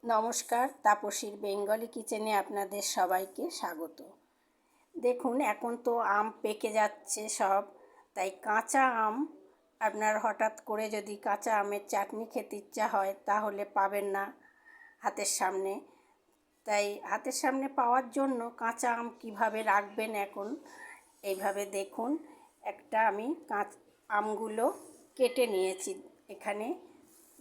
নমস্কার, তাপসীর বেঙ্গলি কিচেনে আপনাদের সবাইকে স্বাগত। দেখুন, এখন তো আম পেকে যাচ্ছে সব, তাই কাঁচা আম আপনার হঠাৎ করে যদি কাঁচা আমের চাটনি খেতে ইচ্ছা হয় তাহলে পাবেন না হাতের সামনে। তাই হাতের সামনে পাওয়ার জন্য কাঁচা আম কীভাবে রাখবেন এখন এইভাবে দেখুন। আমি আমগুলো কেটে নিয়েছি। এখানে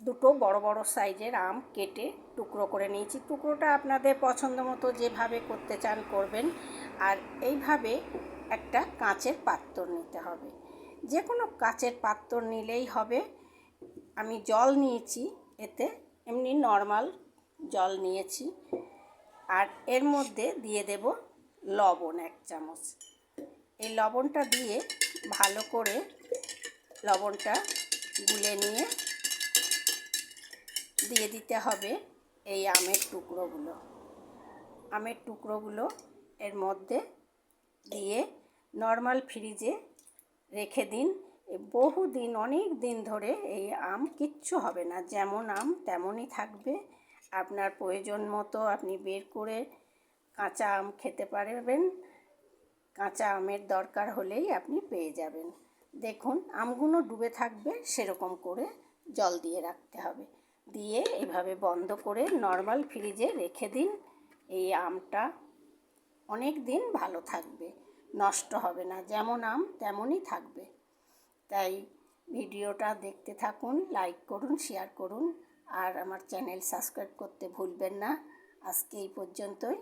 দুটো বড় বড় সাইজের আম কেটে টুকরো করে নিয়েছি। টুকরোটা আপনাদের পছন্দ মতো যেভাবে করতে চান করবেন। আর এইভাবে একটা কাঁচের পাত্র নিতে হবে, যে কোনো কাঁচের পাত্র নিলেই হবে। আমি জল নিয়েছি, এতে এমনি নর্মাল জল নিয়েছি। আর এর মধ্যে দিয়ে দেব লবণ 1 চামচ। এই লবণটা দিয়ে ভালো করে লবণটা গুলে নিয়ে দিয়ে দিতে হবে এই আমের টুকরোগুলো এর মধ্যে দিয়ে নর্মাল ফ্রিজে রেখে দিন। বহুদিন, অনেক দিন ধরে এই আম কিচ্ছু হবে না, যেমন আম তেমনই থাকবে। আপনার প্রয়োজন মতো আপনি বের করে কাঁচা আম খেতে পারবেন। কাঁচা আমের দরকার হলেই আপনি পেয়ে যাবেন। দেখুন, আমগুলো ডুবে থাকবে সেরকম করে জল দিয়ে রাখতে হবে। দিয়ে এভাবে বন্ধ করে নর্মাল ফ্রিজে রেখে দিন। এই আমটা অনেক দিন ভালো থাকবে, নষ্ট হবে না, যেমন আম তেমনই থাকবে। তাই ভিডিওটা দেখতে থাকুন, লাইক করুন, শেয়ার করুন, আর আমার চ্যানেল সাবস্ক্রাইব করতে ভুলবেন না। আজকে এই পর্যন্তই।